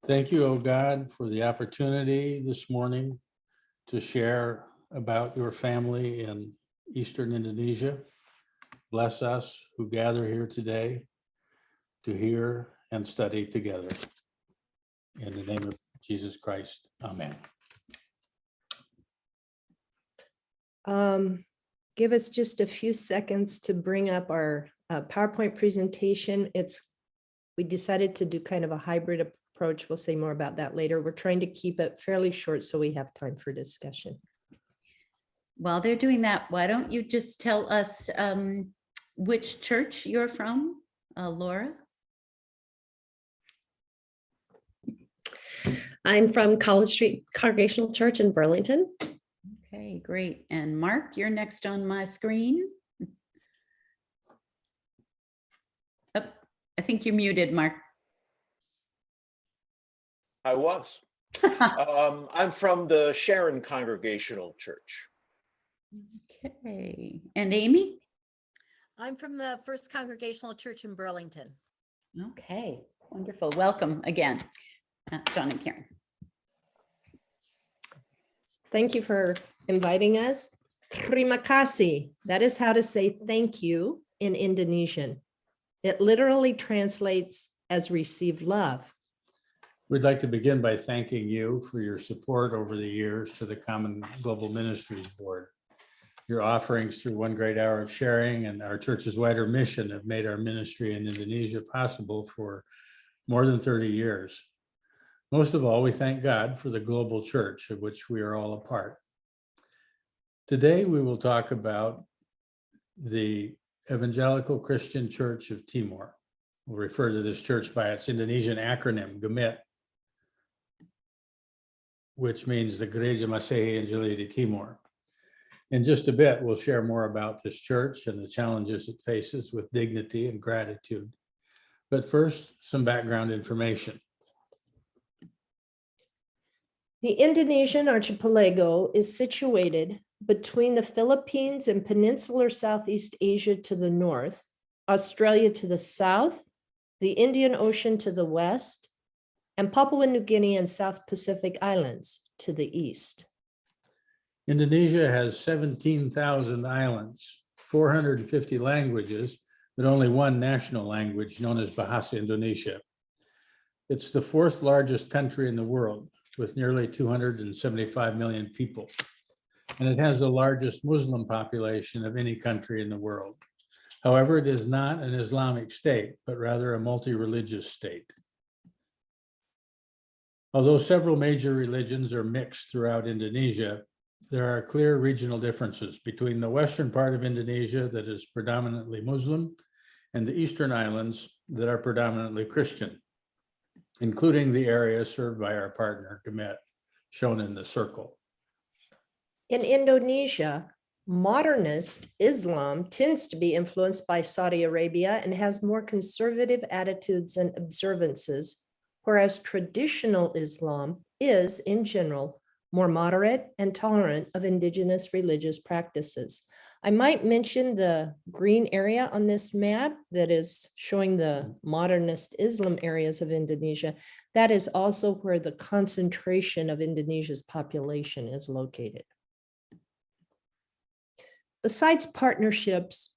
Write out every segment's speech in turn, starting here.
Thank you, O God, for the opportunity this morning to share about your family in Eastern Indonesia. Bless us who gather here today to hear and study together. In the name of Jesus Christ, amen. Give us just a few seconds to bring up our PowerPoint presentation. We decided to do kind of a hybrid approach. We'll say more about that later. We're trying to keep it fairly short so we have time for discussion. While they're doing that, why don't you just tell us which church you're from, Laura? I'm from College Street Congregational Church in Burlington. Okay, great. And Mark, you're next on my screen. Oh, I think you're muted, Mark. I was. I'm from the Sharon Congregational Church. Okay. And Amy? I'm from the First Congregational Church in Burlington. Okay, wonderful. Welcome again, John and Karen. Thank you for inviting us. Terima kasih. That is how to say thank you in Indonesian. It literally translates as receive love. We'd like to begin by thanking you for your support over the years to the Common Global Ministries Board. Your offerings through One Great Hour of Sharing and our church's wider mission have made our ministry in Indonesia possible for more than 30 years. Most of all, we thank God for the global church of which we are all a part. Today, we will talk about the Evangelical Christian Church of Timor. We'll refer to this church by its Indonesian acronym, GEMIT, which means the Gereja Masehi Anjali di Timor. In just a bit, we'll share more about this church and the challenges it faces with dignity and gratitude. But first, some background information. The Indonesian Archipelago is situated between the Philippines and peninsular Southeast Asia to the north, Australia to the south, the Indian Ocean to the west, and Papua New Guinea and South Pacific Islands to the east. Indonesia has 17,000 islands, 450 languages, but only one national language known as Bahasa Indonesia. It's the fourth largest country in the world with nearly 275 million people. And it has the largest Muslim population of any country in the world. However, it is not an Islamic state, but rather a multi-religious state. Although several major religions are mixed throughout Indonesia, there are clear regional differences between the western part of Indonesia that is predominantly Muslim and the eastern islands that are predominantly Christian, including the area served by our partner, GEMIT, shown in the circle. In Indonesia, modernist Islam tends to be influenced by Saudi Arabia and has more conservative attitudes and observances, whereas traditional Islam is, in general, more moderate and tolerant of indigenous religious practices. I might mention the green area on this map that is showing the modernist Islam areas of Indonesia. That is also where the concentration of Indonesia's population is located. Besides partnerships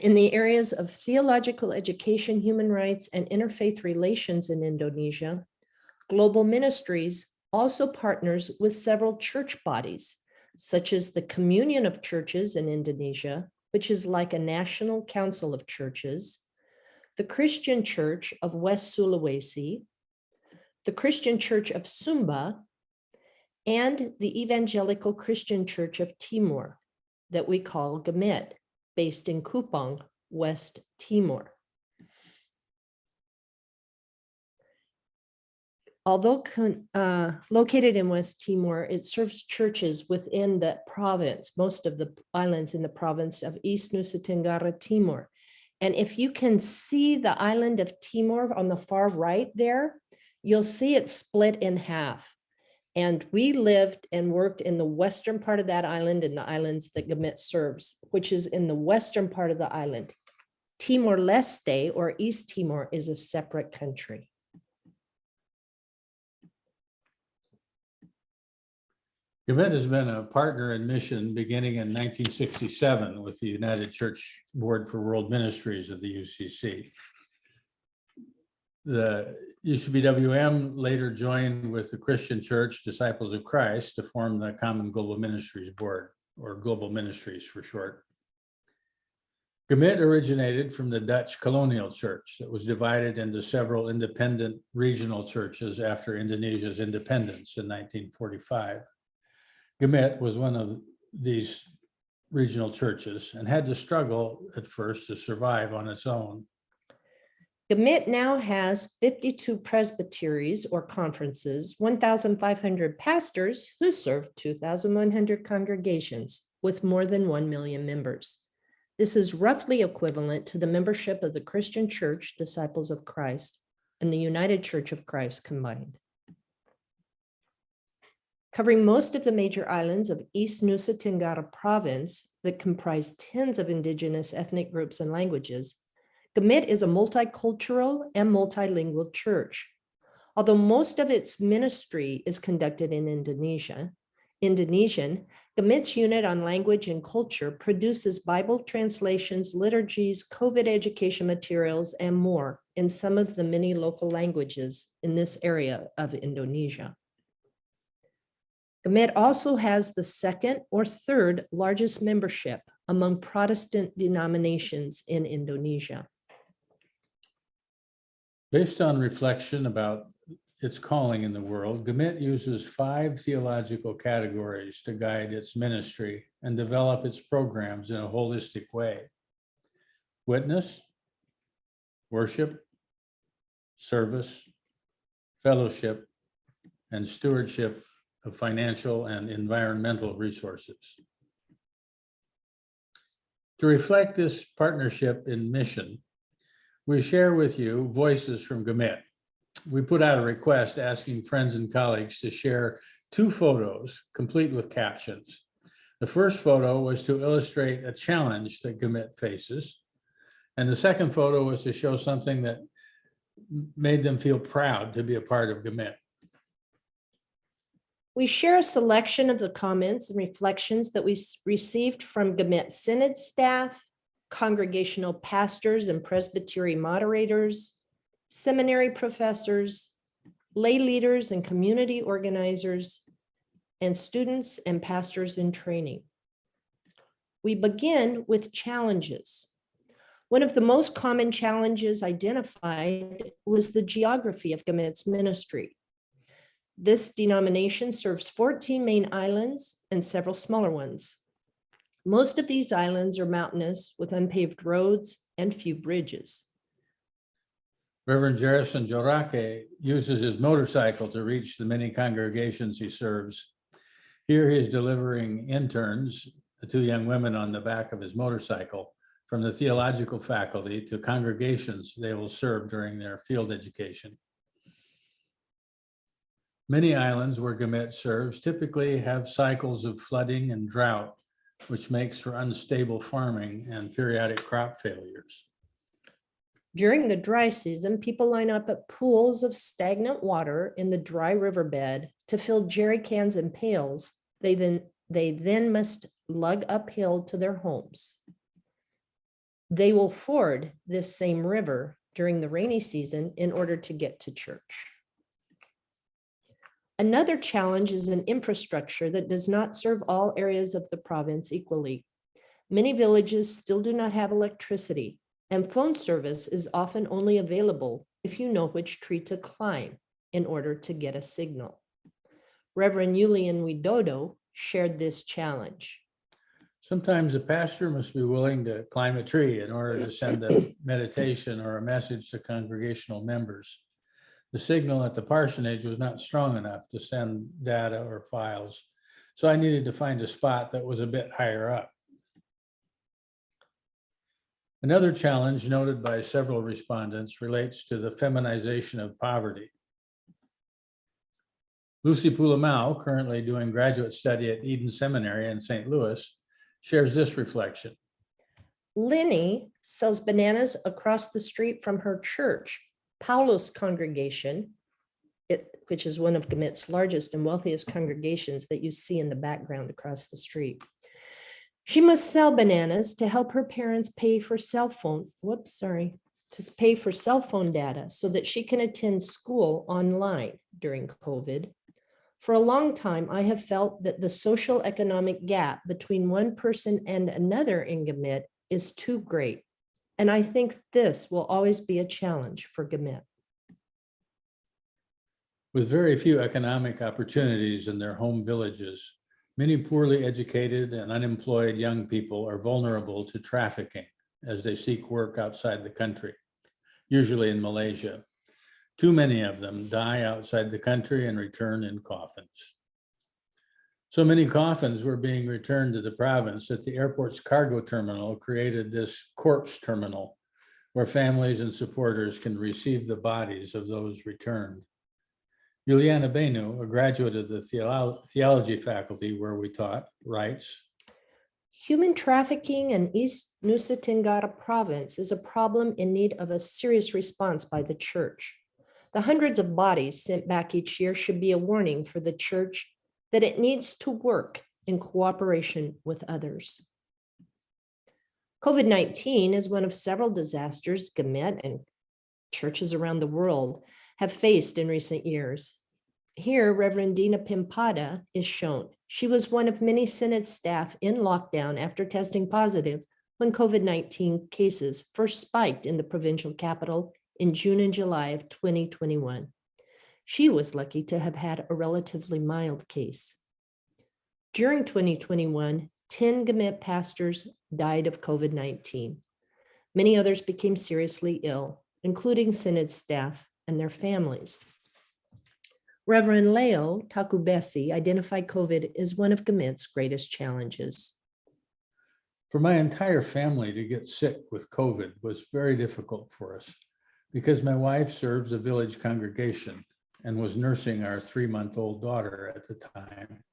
in the areas of theological education, human rights, and interfaith relations in Indonesia, Global Ministries also partners with several church bodies, such as the Communion of Churches in Indonesia, which is like a national council of churches, the Christian Church of West Sulawesi, the Christian Church of Sumba, and the Evangelical Christian Church of Timor, that we call GEMIT, based in Kupang, West Timor. Although located in West Timor, it serves churches within the province, most of the islands in the province of East Nusa Tenggara Timor. And if you can see the island of Timor on the far right there, you'll see it split in half. And we lived and worked in the western part of that island and the islands that GEMIT serves, which is in the western part of the island. Timor-Leste, or East Timor, is a separate country. Gimmet has been a partner in mission beginning in 1967 with the United Church Board for World Ministries of the UCC. The UCBWM later joined with the Christian Church Disciples of Christ to form the Common Global Ministries Board, or Global Ministries for short. Gimmet originated from the Dutch colonial church that was divided into several independent regional churches after Indonesia's independence in 1945. Gimmet was one of these regional churches and had to struggle at first to survive on its own. Gimmet now has 52 presbyteries or conferences, 1,500 pastors who serve 2,100 congregations with more than 1 million members. This is roughly equivalent to the membership of the Christian Church, Disciples of Christ, and the United Church of Christ combined. Covering most of the major islands of East Nusa Tenggara province that comprise tens of indigenous ethnic groups and languages, Gimmet is a multicultural and multilingual church. Although most of its ministry is conducted in Indonesian, Gimmet's unit on language and culture produces Bible translations, liturgies, COVID education materials, and more in some of the many local languages in this area of Indonesia. Gimmet also has the second or third largest membership among Protestant denominations in Indonesia. Based on reflection about its calling in the world, Gimmet uses 5 theological categories to guide its ministry and develop its programs in a holistic way: witness, worship, service, fellowship, and stewardship of financial and environmental resources. To reflect this partnership in mission, we share with you voices from Gimmet. We put out a request asking friends and colleagues to share 2 photos complete with captions. The first photo was to illustrate a challenge that Gimmet faces. And the second photo was to show something that made them feel proud to be a part of Gimmet. We share a selection of the comments and reflections that we received from Gimmet Synod staff, congregational pastors and presbytery moderators, seminary professors, lay leaders and community organizers, and students and pastors in training. We begin with challenges. One of the most common challenges identified was the geography of Gimmet's ministry. This denomination serves 14 main islands and several smaller ones. Most of these islands are mountainous with unpaved roads and few bridges. Reverend Jerison Jorake uses his motorcycle to reach the many congregations he serves. Here he is delivering interns, the 2 young women on the back of his motorcycle, from the theological faculty to congregations they will serve during their field education. Many islands where Gimmet serves typically have cycles of flooding and drought, which makes for unstable farming and periodic crop failures. During the dry season, people line up at pools of stagnant water in the dry riverbed to fill jerry cans and pails. They then must lug uphill to their homes. They will ford this same river during the rainy season in order to get to church. Another challenge is an infrastructure that does not serve all areas of the province equally. Many villages still do not have electricity, and phone service is often only available if you know which tree to climb in order to get a signal. Reverend Julian Widodo shared this challenge. Sometimes a pastor must be willing to climb a tree in order to send a meditation or a message to congregational members. The signal at the parsonage was not strong enough to send data or files, so I needed to find a spot that was a bit higher up. Another challenge noted by several respondents relates to the feminization of poverty. Lucy Pulamau, currently doing graduate study at Eden Seminary in St. Louis, shares this reflection. Lenny sells bananas across the street from her church, Paulos congregation, which is one of Gamit's largest and wealthiest congregations that you see in the background across the street. She must sell bananas to help her parents pay for cell phone data so that she can attend school online during COVID. For a long time, I have felt that the social economic gap between one person and another in Gamit is too great. And I think this will always be a challenge for Gamit. With very few economic opportunities in their home villages, many poorly educated and unemployed young people are vulnerable to trafficking as they seek work outside the country, usually in Malaysia. Too many of them die outside the country and return in coffins. So many coffins were being returned to the province that the airport's cargo terminal created this corpse terminal where families and supporters can receive the bodies of those returned. Juliana Benu, a graduate of the theology faculty where we taught, writes, Human trafficking in East Nusa Tenggara province is a problem in need of a serious response by the church. The hundreds of bodies sent back each year should be a warning for the church that it needs to work in cooperation with others. COVID-19 is one of several disasters Gamit and churches around the world have faced in recent years. Here, Reverend Dina Pimpada is shown. She was one of many Synod staff in lockdown after testing positive when COVID-19 cases first spiked in the provincial capital in June and July of 2021. She was lucky to have had a relatively mild case. During 2021, 10 Gamit pastors died of COVID-19. Many others became seriously ill, including Synod staff and their families. Reverend Leo Takubesi identified COVID as one of Gamit's greatest challenges. For my entire family to get sick with COVID was very difficult for us because my wife serves a village congregation and was nursing our 3-month-old daughter at the time.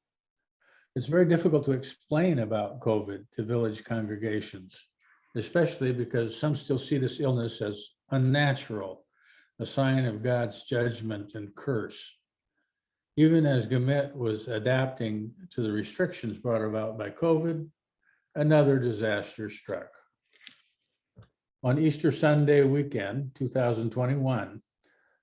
It's very difficult to explain about COVID to village congregations, especially because some still see this illness as unnatural, a sign of God's judgment and curse. Even as Gamit was adapting to the restrictions brought about by COVID, another disaster struck. On Easter Sunday weekend, 2021,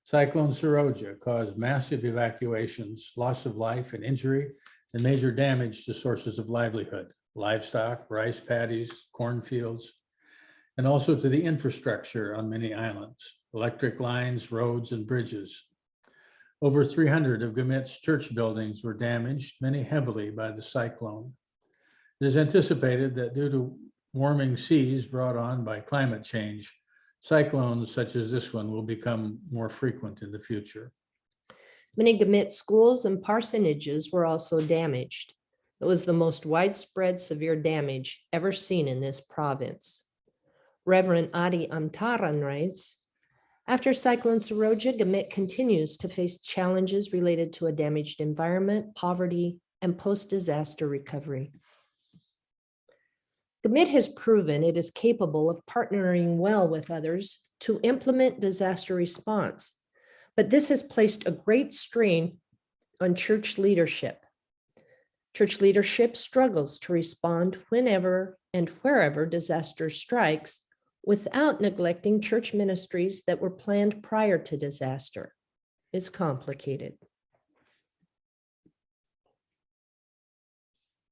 Cyclone Seroja caused massive evacuations, loss of life and injury, and major damage to sources of livelihood, livestock, rice paddies, cornfields, and also to the infrastructure on many islands, electric lines, roads, and bridges. Over 300 of Gamit's church buildings were damaged, many heavily by the cyclone. It is anticipated that due to warming seas brought on by climate change, cyclones such as this one will become more frequent in the future. Many Gamit schools and parsonages were also damaged. It was the most widespread severe damage ever seen in this province. Reverend Adi Amtaran writes, after Cyclone Seroja, Gamit continues to face challenges related to a damaged environment, poverty, and post-disaster recovery. Gamit has proven it is capable of partnering well with others to implement disaster response, but this has placed a great strain on church leadership. Church leadership struggles to respond whenever and wherever disaster strikes without neglecting church ministries that were planned prior to disaster. It's complicated.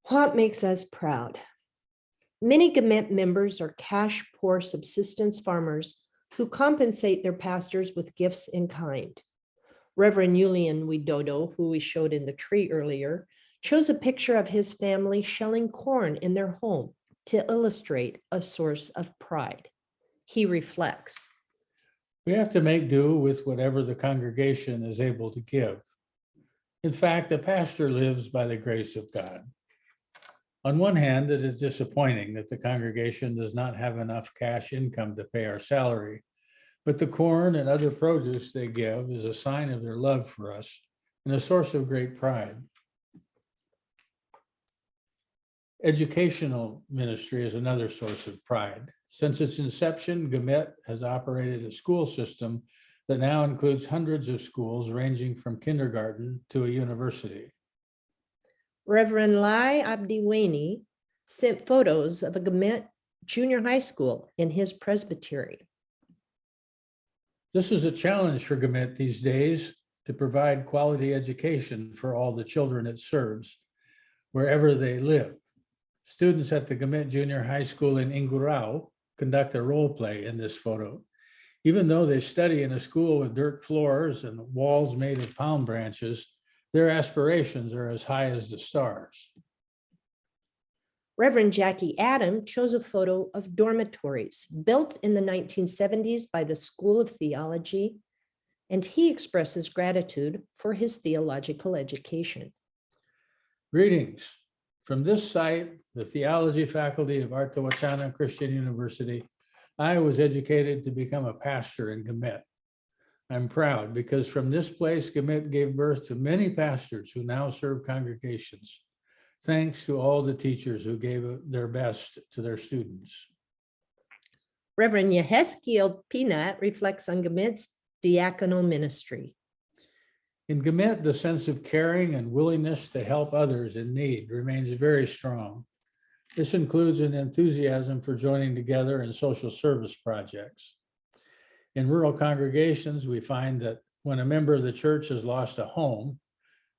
What makes us proud? Many Gamit members are cash-poor subsistence farmers who compensate their pastors with gifts in kind. Reverend Julian Widodo, who we showed in the tree earlier, chose a picture of his family shelling corn in their home to illustrate a source of pride. He reflects. We have to make do with whatever the congregation is able to give. In fact, a pastor lives by the grace of God. On one hand, it is disappointing that the congregation does not have enough cash income to pay our salary, but the corn and other produce they give is a sign of their love for us and a source of great pride. Educational ministry is another source of pride. Since its inception, Gamit has operated a school system that now includes hundreds of schools ranging from kindergarten to a university. Reverend Lai Abdiweni sent photos of a Gamet junior high school in his presbytery. This is a challenge for Gamet these days to provide quality education for all the children it serves, wherever they live. Students at the Gamet Junior High School in Ingurau conduct a role play in this photo. Even though they study in a school with dirt floors and walls made of palm branches, their aspirations are as high as the stars. Reverend Jackie Adam chose a photo of dormitories built in the 1970s by the School of Theology, and he expresses gratitude for his theological education. Greetings. From this site, the theology faculty of Arta Wacana Christian University, I was educated to become a pastor in Gamet. I'm proud because from this place, Gamet gave birth to many pastors who now serve congregations. Thanks to all the teachers who gave their best to their students. Reverend Yehezkiel Pinat reflects on Gamet's diaconal ministry. In Gamet, the sense of caring and willingness to help others in need remains very strong. This includes an enthusiasm for joining together in social service projects. In rural congregations, we find that when a member of the church has lost a home,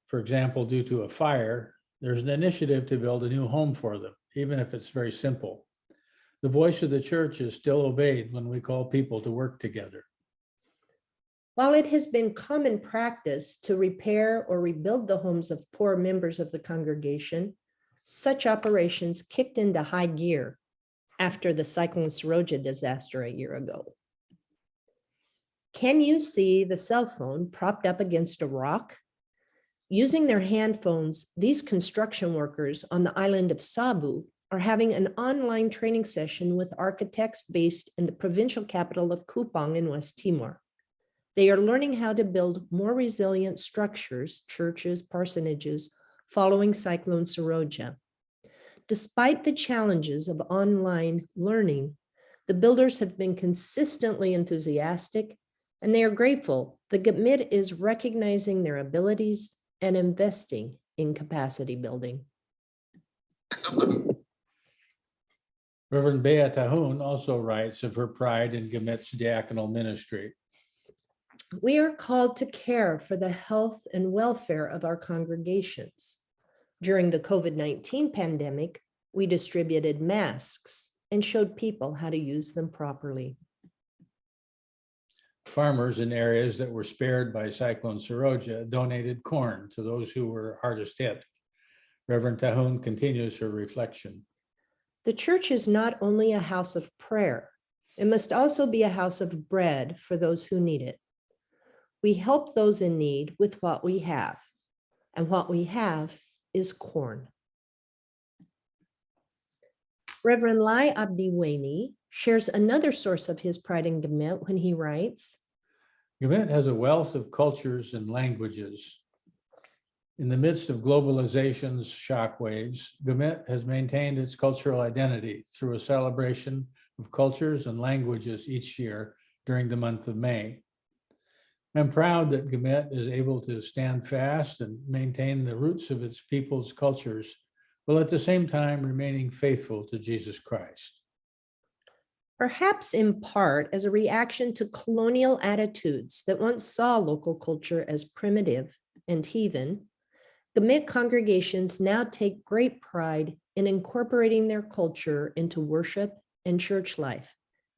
for example, due to a fire, there's an initiative to build a new home for them, even if it's very simple. The voice of the church is still obeyed when we call people to work together. While it has been common practice to repair or rebuild the homes of poor members of the congregation, such operations kicked into high gear after the Cyclone Saroja disaster a year ago. Can you see the cell phone propped up against a rock? Using their hand phones, these construction workers on the island of Sabu are having an online training session with architects based in the provincial capital of Kupang in West Timor. They are learning how to build more resilient structures, churches, parsonages, following Cyclone Saroja. Despite the challenges of online learning, the builders have been consistently enthusiastic, and they are grateful the Gamet is recognizing their abilities and investing in capacity building. Reverend Bea Tahun also writes of her pride in Gamet's diaconal ministry. We are called to care for the health and welfare of our congregations. During the COVID-19 pandemic, we distributed masks and showed people how to use them properly. Farmers in areas that were spared by Cyclone Saroja donated corn to those who were hardest hit. Reverend Tahun continues her reflection. The church is not only a house of prayer, it must also be a house of bread for those who need it. We help those in need with what we have, and what we have is corn. Reverend Lai Abdiweni shares another source of his pride in Gamet when he writes, Gamet has a wealth of cultures and languages. In the midst of globalization's shockwaves, Gamet has maintained its cultural identity through a celebration of cultures and languages each year during the month of May. I'm proud that Gamet is able to stand fast and maintain the roots of its people's cultures, while at the same time remaining faithful to Jesus Christ. perhaps in part as a reaction to colonial attitudes that once saw local culture as primitive and heathen, Gamet congregations now take great pride in incorporating their culture into worship and church life,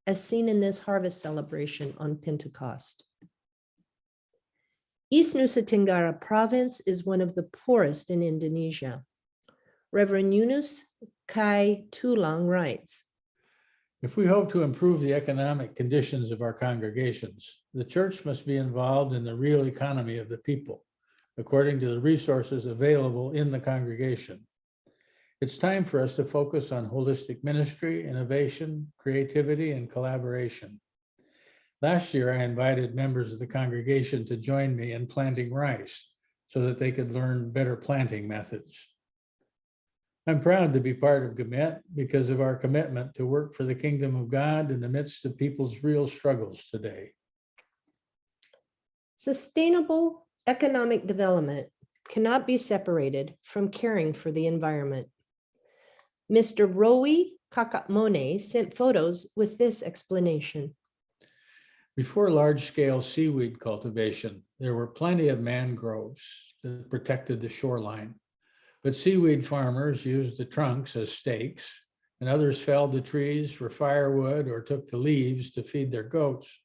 as seen in this harvest celebration on Pentecost. East Nusa Tenggara province is one of the poorest in Indonesia. Reverend Yunus Kai Tulang writes, If we hope to improve the economic conditions of our congregations, the church must be involved in the real economy of the people, according to the resources available in the congregation. It's time for us to focus on holistic ministry, innovation, creativity, and collaboration. Last year, I invited members of the congregation to join me in planting rice so that they could learn better planting methods. I'm proud to be part of Gamet because of our commitment to work for the kingdom of God in the midst of people's real struggles today. Sustainable economic development cannot be separated from caring for the environment. Mr. Rowi Kakamone sent photos with this explanation. Before large-scale seaweed cultivation, there were plenty of mangroves that protected the shoreline. But seaweed farmers used the trunks as stakes, and others felled the trees for firewood or took the leaves to feed their goats.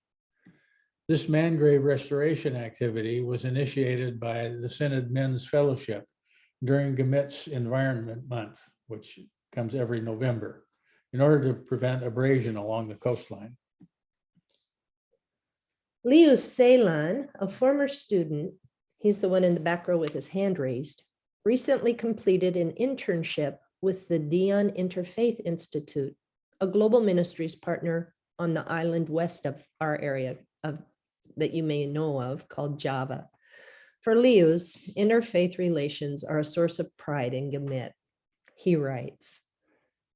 This mangrove restoration activity was initiated by the Synod Men's Fellowship during Gamit's Environment Month, which comes every November, in order to prevent abrasion along the coastline. Liu Ceylan, a former student, he's the one in the back row with his hand raised, recently completed an internship with the Dion Interfaith Institute, a global ministries partner on the island west of our area that you may know of called Java. For Liu's, interfaith relations are a source of pride in Gamit. He writes,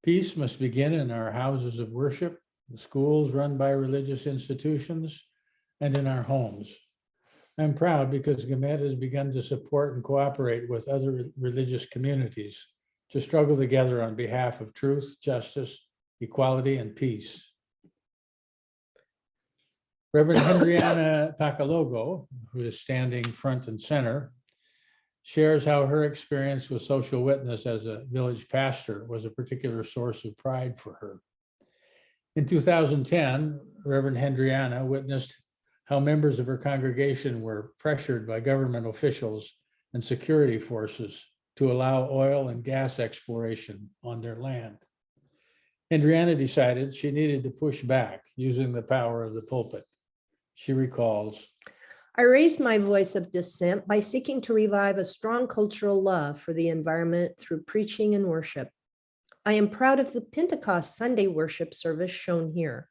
Peace must begin in our houses of worship, the schools run by religious institutions, and in our homes. I'm proud because Gamit has begun to support and cooperate with other religious communities to struggle together on behalf of truth, justice, equality, and peace. Reverend Hendriana Takalogo, who is standing front and center, shares how her experience with social witness as a village pastor was a particular source of pride for her. In 2010, Reverend Hendriana witnessed how members of her congregation were pressured by government officials and security forces to allow oil and gas exploration on their land. Hendriana decided she needed to push back using the power of the pulpit. She recalls, I raised my voice of dissent by seeking to revive a strong cultural love for the environment through preaching and worship. I am proud of the Pentecost Sunday worship service shown here.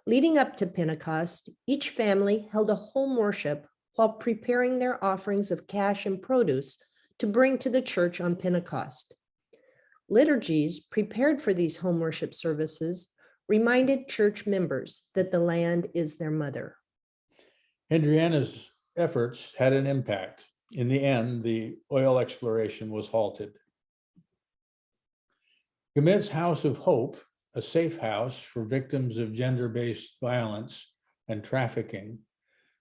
Leading up to Pentecost, each family held a home worship while preparing their offerings of cash and produce to bring to the church on Pentecost. Liturgies prepared for these home worship services reminded church members that the land is their mother. Hendriana's efforts had an impact. In the end, the oil exploration was halted. Gamit's House of Hope, a safe house for victims of gender-based violence and trafficking,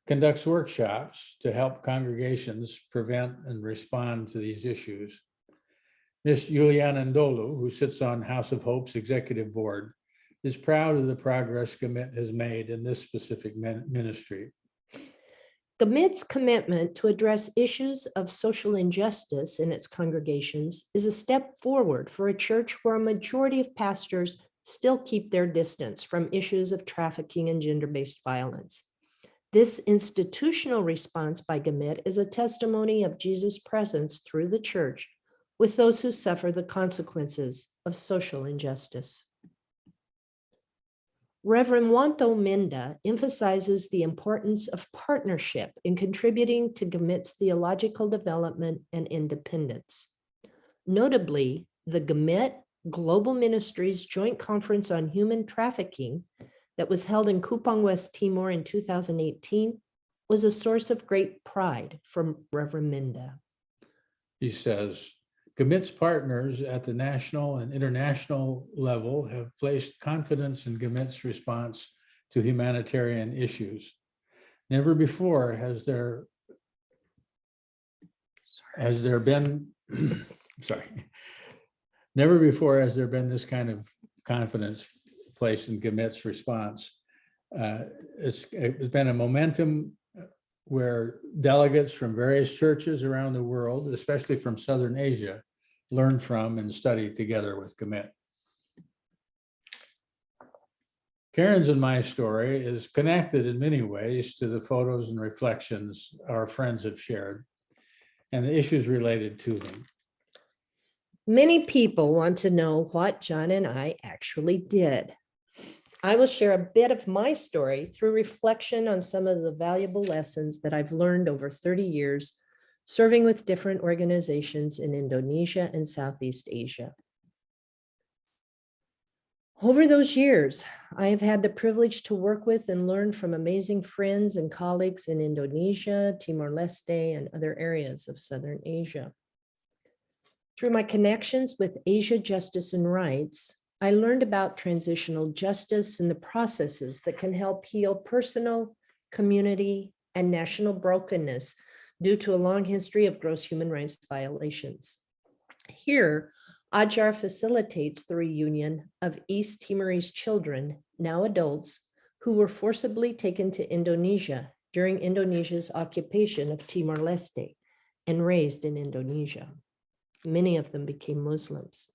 conducts workshops to help congregations prevent and respond to these issues. Ms. Juliana Ndolu, who sits on House of Hope's executive board, is proud of the progress Gamit has made in this specific ministry. Gamit's commitment to address issues of social injustice in its congregations is a step forward for a church where a majority of pastors still keep their distance from issues of trafficking and gender-based violence. This institutional response by Gamit is a testimony of Jesus' presence through the church with those who suffer the consequences of social injustice. Reverend Wanto Minda emphasizes the importance of partnership in contributing to Gamit's theological development and independence. Notably, the Gamit Global Ministries Joint Conference on Human Trafficking that was held in Kupang, West Timor in 2018 was a source of great pride for Reverend Minda. He says, Gamit's partners at the national and international level have placed confidence in Gamit's response to humanitarian issues. Never before has there been never before has there been this kind of confidence placed in Gamit's response. It's been a momentum where delegates from various churches around the world, especially from Southern Asia, learn from and study together with Gamit. Karen's and my story is connected in many ways to the photos and reflections our friends have shared and the issues related to them. Many people want to know what John and I actually did. I will share a bit of my story through reflection on some of the valuable lessons that I've learned over 30 years serving with different organizations in Indonesia and Southeast Asia. Over those years, I have had the privilege to work with and learn from amazing friends and colleagues in Indonesia, Timor-Leste, and other areas of Southern Asia. Through my connections with Asia Justice and Rights, I learned about transitional justice and the processes that can help heal personal, community, and national brokenness due to a long history of gross human rights violations. Here, Ajar facilitates the reunion of East Timorese children, now adults, who were forcibly taken to Indonesia during Indonesia's occupation of Timor-Leste and raised in Indonesia. Many of them became Muslims.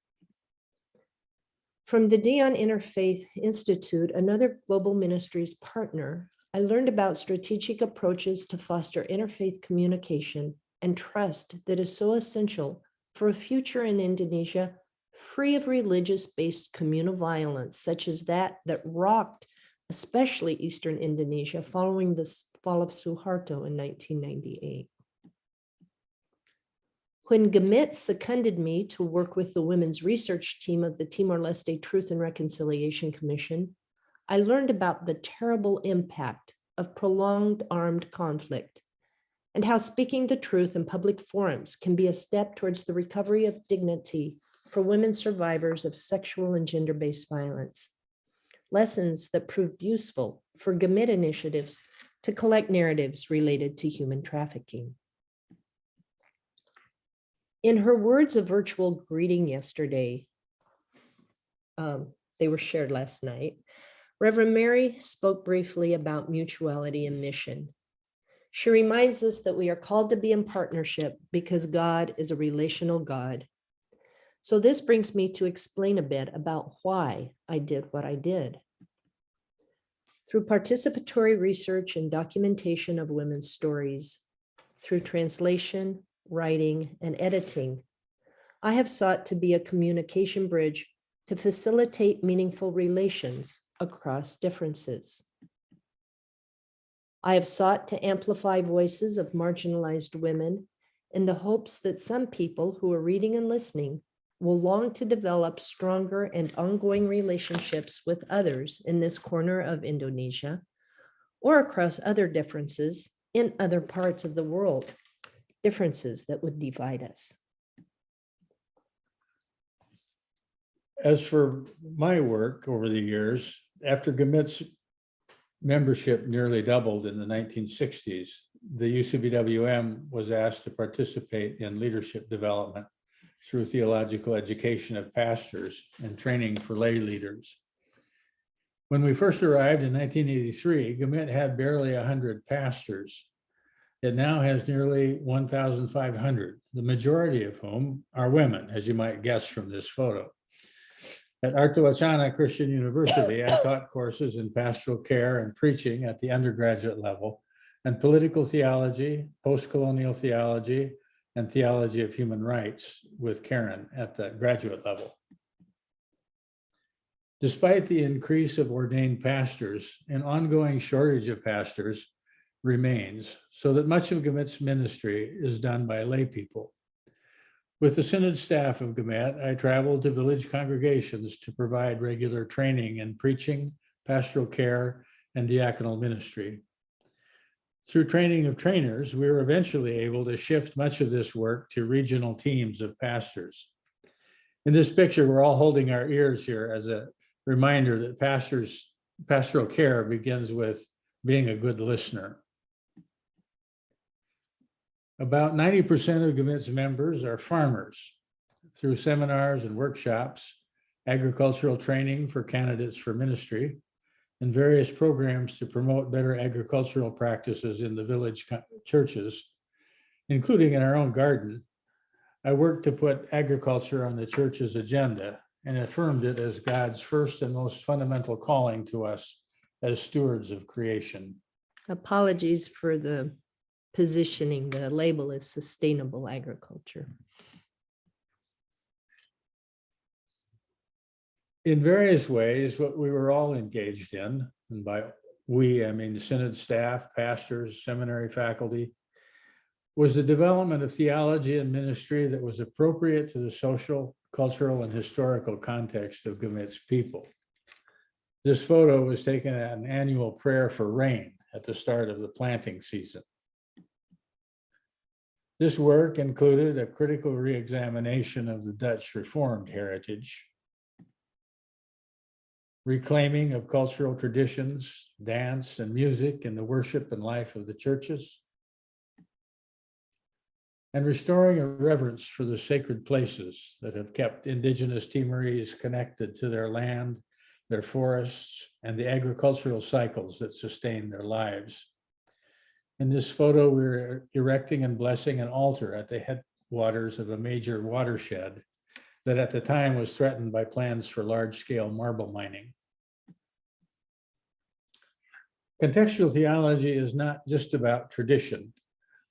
From the Dion Interfaith Institute, another global ministries partner, I learned about strategic approaches to foster interfaith communication and trust that is so essential for a future in Indonesia free of religious-based communal violence, such as that rocked especially Eastern Indonesia following the fall of Suharto in 1998. When Gamit seconded me to work with the women's research team of the Timor-Leste Truth and Reconciliation Commission, I learned about the terrible impact of prolonged armed conflict and how speaking the truth in public forums can be a step towards the recovery of dignity for women survivors of sexual and gender-based violence. Lessons that proved useful for Gamit initiatives to collect narratives related to human trafficking. In her words of virtual greeting yesterday, they were shared last night, Reverend Mary spoke briefly about mutuality and mission. She reminds us that we are called to be in partnership because God is a relational God. So this brings me to explain a bit about why I did what I did. Through participatory research and documentation of women's stories, through translation, writing, and editing, I have sought to be a communication bridge to facilitate meaningful relations across differences. I have sought to amplify voices of marginalized women in the hopes that some people who are reading and listening will long to develop stronger and ongoing relationships with others in this corner of Indonesia or across other differences in other parts of the world. Differences that would divide us. As for my work over the years, after Gamit's membership nearly doubled in the 1960s, the UCBWM was asked to participate in leadership development through theological education of pastors and training for lay leaders. When we first arrived in 1983, Gamit had barely 100 pastors. It now has nearly 1,500, the majority of whom are women, as you might guess from this photo. At Arto Wacana Christian University, I taught courses in pastoral care and preaching at the undergraduate level, and political theology, post-colonial theology, and theology of human rights with Karen at the graduate level. Despite the increase of ordained pastors, an ongoing shortage of pastors remains, so that much of Gamit's ministry is done by lay people. With the synod staff of Gamit, I traveled to village congregations to provide regular training in preaching, pastoral care, and diaconal ministry. Through training of trainers, we were eventually able to shift much of this work to regional teams of pastors. In this picture, we're all holding our ears here as a reminder that pastoral care begins with being a good listener. About 90% of Gamit's members are farmers. Through seminars and workshops, agricultural training for candidates for ministry, and various programs to promote better agricultural practices in the village churches, including in our own garden, I worked to put agriculture on the church's agenda and affirmed it as God's first and most fundamental calling to us as stewards of creation. Apologies for the positioning. The label is sustainable agriculture. In various ways, what we were all engaged in, and by we, I mean the synod staff, pastors, seminary faculty, was the development of theology and ministry that was appropriate to the social, cultural, and historical context of Gamit's people. This photo was taken at an annual prayer for rain at the start of the planting season. This work included a critical re-examination of the Dutch Reformed heritage, reclaiming of cultural traditions, dance and music in the worship and life of the churches, and restoring a reverence for the sacred places that have kept Indigenous Timorese connected to their land, their forests, and the agricultural cycles that sustain their lives. In this photo, we're erecting and blessing an altar at the headwaters of a major watershed that at the time was threatened by plans for large-scale marble mining. Contextual theology is not just about tradition,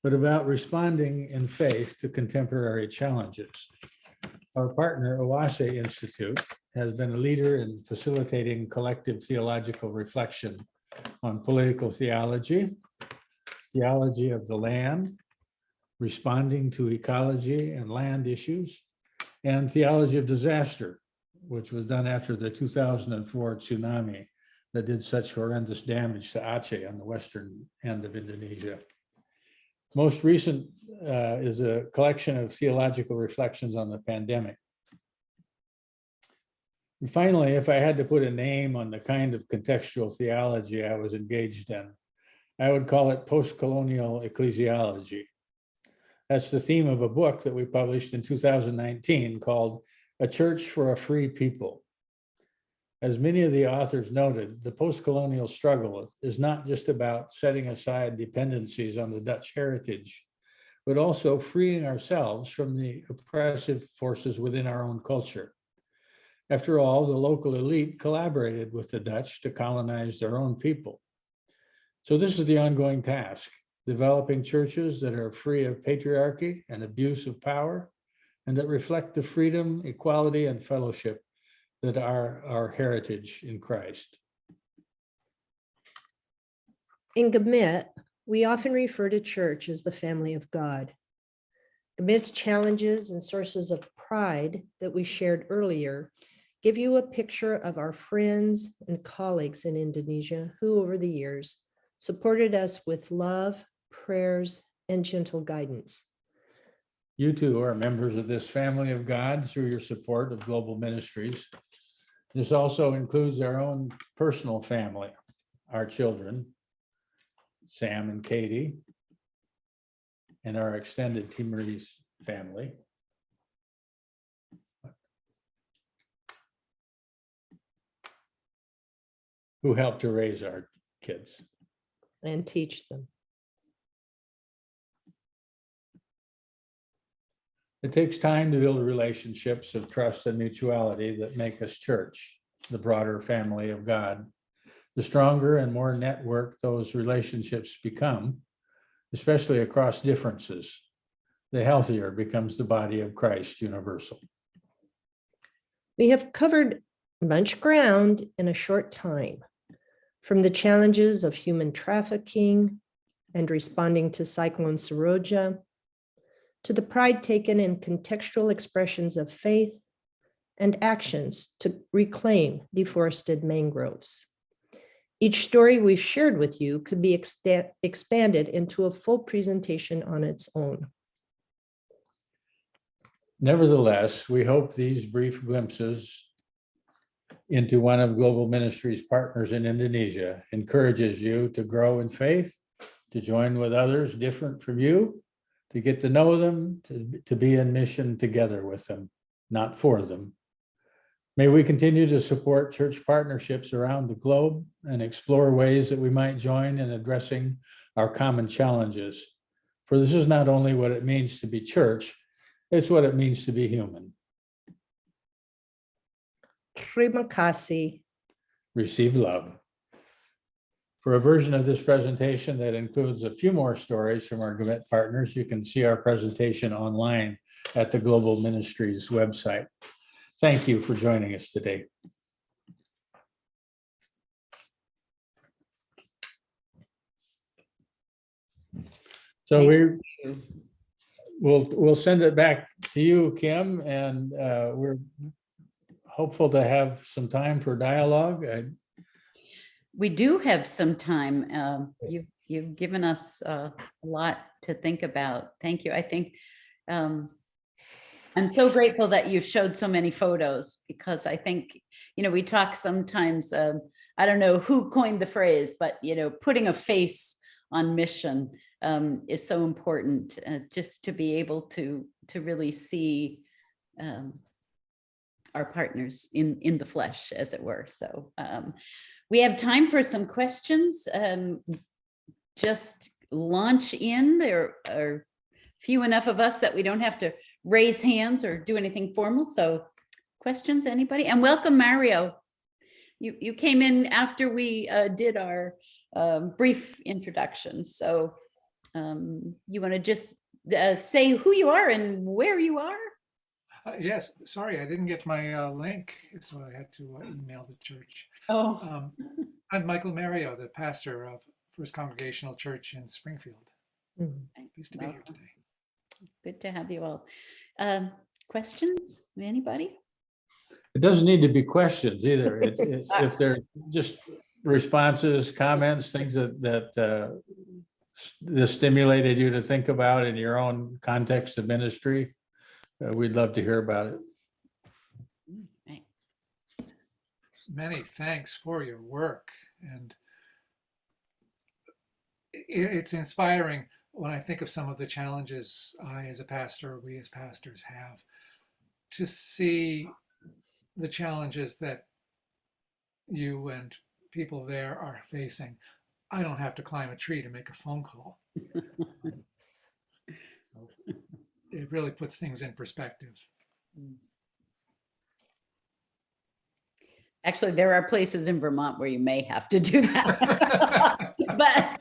but about responding in faith to contemporary challenges. Our partner, Oase Institute, has been a leader in facilitating collective theological reflection on political theology, theology of the land, responding to ecology and land issues, and theology of disaster, which was done after the 2004 tsunami that did such horrendous damage to Aceh on the western end of Indonesia. Most recent is a collection of theological reflections on the pandemic. And finally, if I had to put a name on the kind of contextual theology I was engaged in, I would call it post-colonial ecclesiology. That's the theme of a book that we published in 2019 called A Church for a Free People. As many of the authors noted, the post-colonial struggle is not just about setting aside dependencies on the Dutch heritage, but also freeing ourselves from the oppressive forces within our own culture. After all, the local elite collaborated with the Dutch to colonize their own people. So this is the ongoing task, developing churches that are free of patriarchy and abuse of power, and that reflect the freedom, equality, and fellowship that are our heritage in Christ. In Gamit, we often refer to church as the family of God. Gamit's challenges and sources of pride that we shared earlier give you a picture of our friends and colleagues in Indonesia who over the years supported us with love, prayers, and gentle guidance. You too are members of this family of God through your support of global ministries. This also includes our own personal family, our children, Sam and Katie, and our extended Timorese family. Who helped to raise our kids. And teach them. It takes time to build relationships of trust and mutuality that make us church, the broader family of God. The stronger and more networked those relationships become, especially across differences, the healthier becomes the body of Christ universal. We have covered much ground in a short time, from the challenges of human trafficking and responding to Cyclone Saroja, to the pride taken in contextual expressions of faith and actions to reclaim deforested mangroves. Each story we've shared with you could be expanded into a full presentation on its own. Nevertheless, we hope these brief glimpses into one of Global Ministries' partners in Indonesia encourages you to grow in faith, to join with others different from you, to get to know them, to be in mission together with them, not for them. May we continue to support church partnerships around the globe and explore ways that we might join in addressing our common challenges. For this is not only what it means to be church, it's what it means to be human. Terima kasih. Receive love. For a version of this presentation that includes a few more stories from our Gamit partners, you can see our presentation online at the Global Ministries website. Thank you for joining us today. So we'll send it back to you, Kim, and we're hopeful to have some time for dialogue. We do have some time. You've given us a lot to think about. Thank you. I think I'm so grateful that you showed so many photos, because I think, we talk sometimes, I don't know who coined the phrase, but, putting a face on mission is so important, just to be able to really see our partners in the flesh, as it were. So we have time for some questions. Just launch in. There are few enough of us that we don't have to raise hands or do anything formal. So questions, anybody? And welcome, Mario. You came in after we did our brief introduction. So you want to just say who you are and where you are? Yes, sorry, I didn't get my link, so I had to email the church. Oh, I'm Michael Mario, the pastor of First Congregational Church in Springfield. Pleased to be here today. Good to have you all. Questions, anybody? It doesn't need to be questions either. If they're just responses, comments, things that this stimulated you to think about in your own context of ministry, we'd love to hear about it. Right. Many thanks for your work. And it's inspiring when I think of some of the challenges I, as a pastor, we as pastors have, to see the challenges that you and people there are facing. I don't have to climb a tree to make a phone call. So it really puts things in perspective. Actually, there are places in Vermont where you may have to do that. But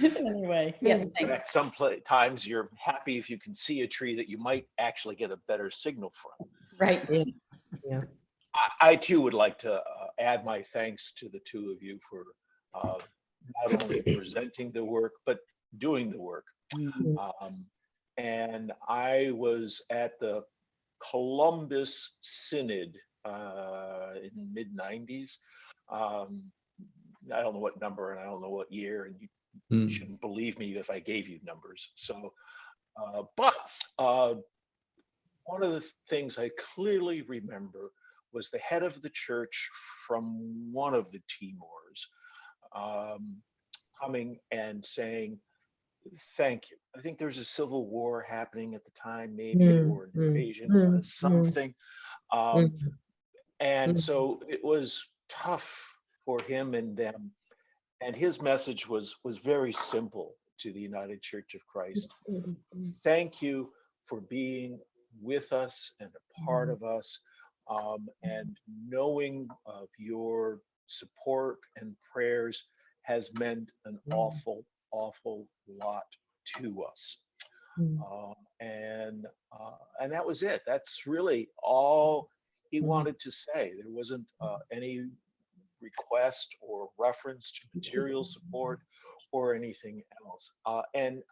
anyway, yeah, thanks. Some times you're happy if you can see a tree that you might actually get a better signal from. Right. Yeah. I too would like to add my thanks to the two of you for not only presenting the work, but doing the work. And I was at the Columbus Synod in the mid-90s. I don't know what number and I don't know what year, and you shouldn't believe me if I gave you numbers. So, but one of the things I clearly remember was the head of the church from one of the Timors coming and saying, "Thank you." I think there was a civil war happening at the time, maybe, or an invasion, something. And so it was tough for him and them. And his message was very simple to the United Church of Christ. Thank you for being with us and a part of us, and knowing of your support and prayers has meant an awful lot to us. And that was it. That's really all he wanted to say. There wasn't any request or reference to material support or anything else. And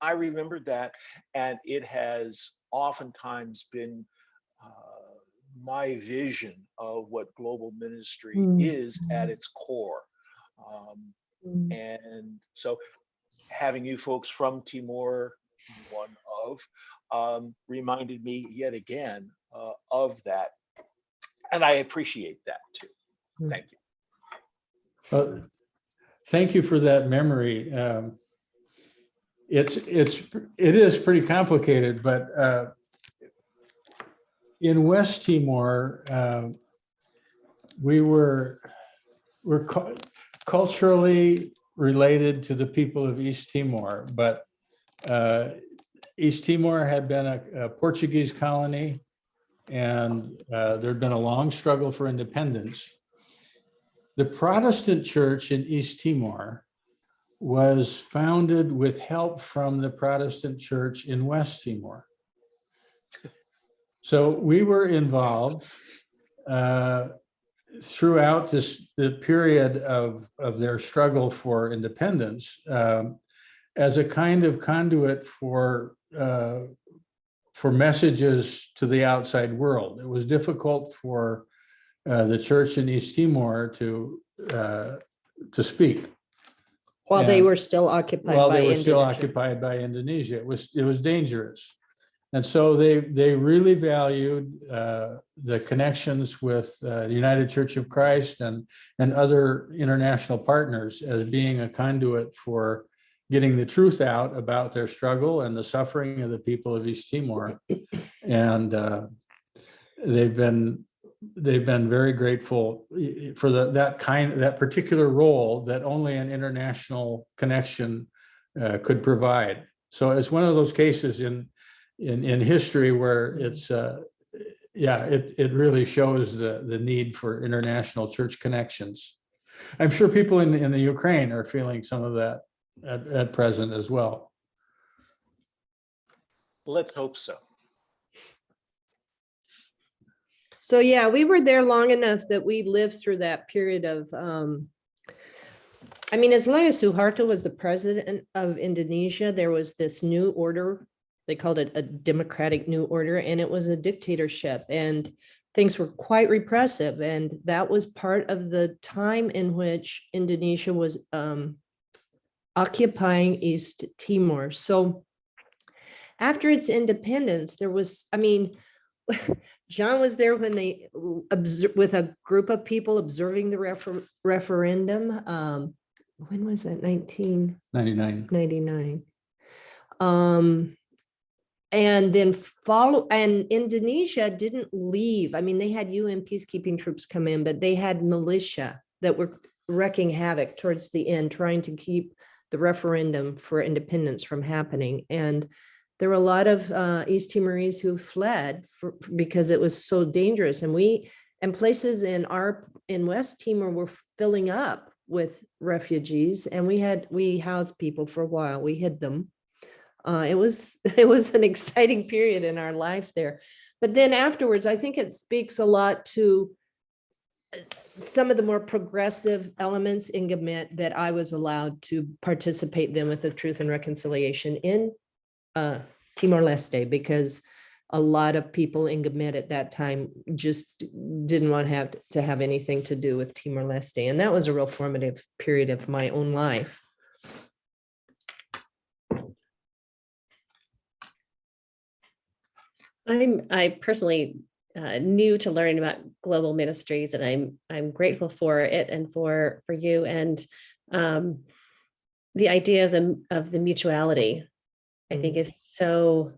I remembered that, and it has oftentimes been my vision of what global ministry is at its core. And so having you folks from Timor, one of, reminded me yet again of that. And I appreciate that too. Thank you. Thank you for that memory. It is pretty complicated, but in West Timor, we're culturally related to the people of East Timor, but East Timor had been a Portuguese colony, and there'd been a long struggle for independence. The Protestant church in East Timor was founded with help from the Protestant church in West Timor. So we were involved throughout the period of their struggle for independence as a kind of conduit for messages to the outside world. It was difficult for the church in East Timor to speak. While they And were still occupied while by they were still Indonesia. occupied by Indonesia. It was dangerous. And so they really valued the connections with the United Church of Christ and other international partners as being a conduit for getting the truth out about their struggle and the suffering of the people of East Timor. And they've been very grateful for that particular role that only an international connection could provide. So it's one of those cases in history where it's it really shows the need for international church connections. I'm sure people in the Ukraine are feeling some of that at present as well. Let's hope so. So yeah, we were there long enough that we lived through that period of, I mean, as long as Suharto was the president of Indonesia, there was this new order. They called it a democratic new order, and it was a dictatorship, and things were quite repressive. And that was part of the time in which Indonesia was occupying East Timor. So after its independence, there was, I mean, John was there when they, with a group of people observing the referendum. When was that? 1999. And then and Indonesia didn't leave. I mean, they had UN peacekeeping troops come in, but they had militia that were wreaking havoc towards the end, trying to keep the referendum for independence from happening. And there were a lot of East Timorese who fled because it was so dangerous. And places in West Timor were filling up with refugees, and we housed people for a while. We hid them. It was an exciting period in our life there. But then afterwards, I think it speaks a lot to some of the more progressive elements in Gamit that I was allowed to participate then with the Truth and Reconciliation in Timor-Leste, because a lot of people in Gamit at that time just didn't want to have anything to do with Timor-Leste. And that was a real formative period of my own life. I personally new to learning about global ministries, and I'm grateful for it and for you, and the idea of the mutuality, I think, is so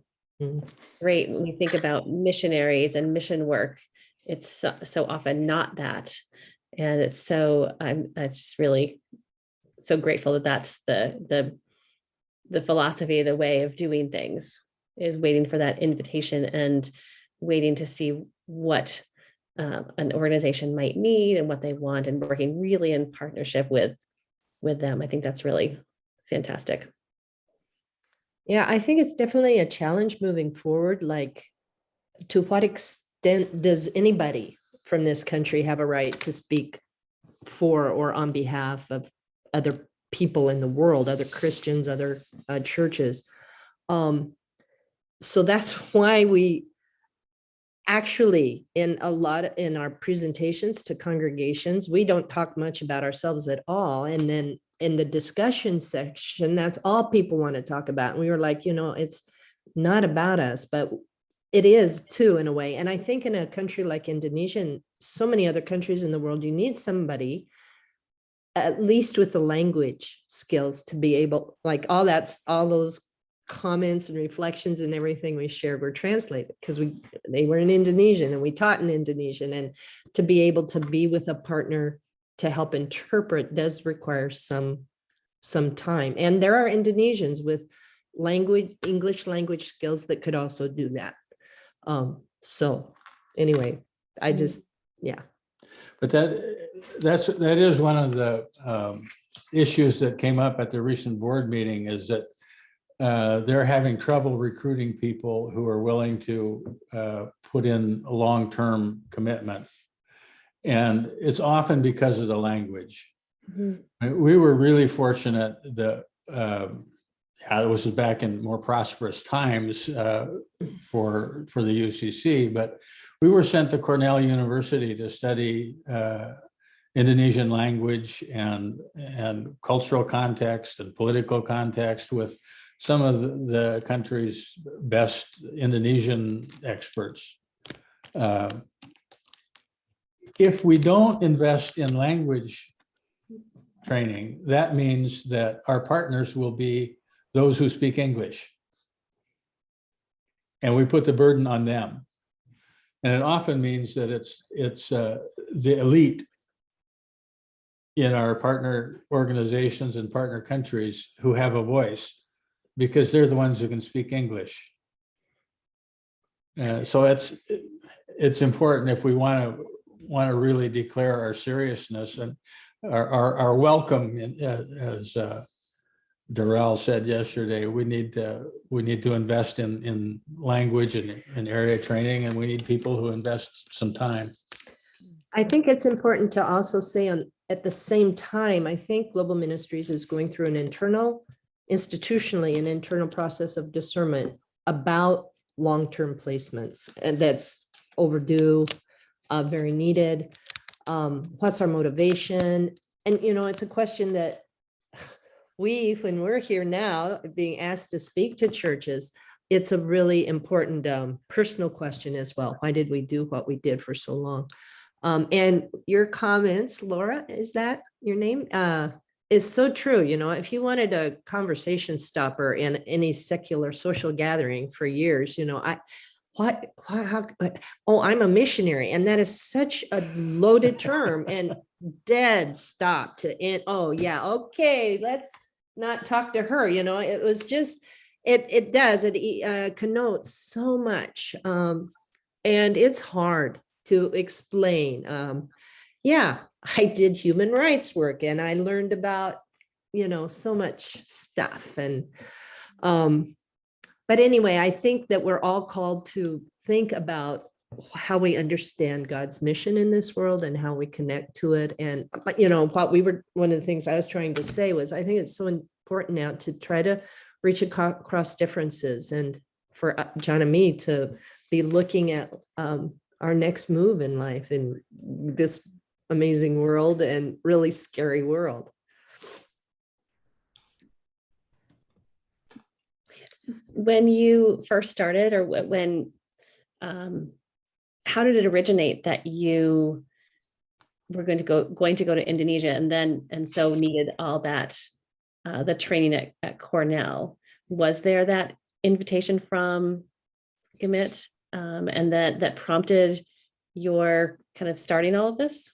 great. When we think about missionaries and mission work, it's so often not that, and it's so I'm just really so grateful that that's the philosophy, the way of doing things, is waiting for that invitation and waiting to see what an organization might need and what they want, and working really in partnership with them. I think that's really fantastic. Yeah, I think it's definitely a challenge moving forward. Like, to what extent does anybody from this country have a right to speak for or on behalf of other people in the world, other Christians, other churches? So that's why we actually, in our presentations to congregations, we don't talk much about ourselves at all. And then in the discussion section, that's all people want to talk about. And we were like, it's not about us, but it is too, in a way. And I think in a country like Indonesia and so many other countries in the world, you need somebody, at least with the language skills, to be able, like, all those comments and reflections and everything we shared were translated because they were in Indonesian and we taught in Indonesian, and to be able to be with a partner to help interpret does require some time. And there are Indonesians with English language skills that could also do that. So anyway, I just, yeah. But that is one of the issues that came up at the recent board meeting, is that they're having trouble recruiting people who are willing to put in a long-term commitment. And it's often because of the language. Mm-hmm. We were really fortunate that it was back in more prosperous times for the UCC, but we were sent to Cornell University to study Indonesian language and cultural context and political context with some of the country's best Indonesian experts. If we don't invest in language training, that means that our partners will be those who speak English. And we put the burden on them. And it often means that it's the elite in our partner organizations and partner countries who have a voice, because they're the ones who can speak English. So it's important if we want to really declare our seriousness and our welcome, as Darrell said yesterday. We need to invest in language and area training, and we need people who invest some time. I think it's important to also say at the same time, I think Global Ministries is going through institutionally, an internal process of discernment about long-term placements, and that's overdue, very needed. What's our motivation? And, it's a question that when we're here now, being asked to speak to churches, it's a really important personal question as well. Why did we do what we did for so long? And your comments, Laura, is that your name? Is so true. If you wanted a conversation stopper in any secular social gathering for years, I'm a missionary. And that is such a loaded term and dead stop to end. Oh yeah. Okay. Let's not talk to her. It was just, it connotes so much. And it's hard to explain. I did human rights work and I learned about, so much stuff. And, but anyway, I think that we're all called to think about how we understand God's mission in this world and how we connect to it. And, one of the things I was trying to say was, I think it's so important now to try to reach across differences, and for John and me to be looking at our next move in life in this amazing world and really scary world. When you first started, or how did it originate that you were going to go to Indonesia and so needed all that, the training at Cornell? Was there that invitation from Gamit, and that prompted your kind of starting all of this?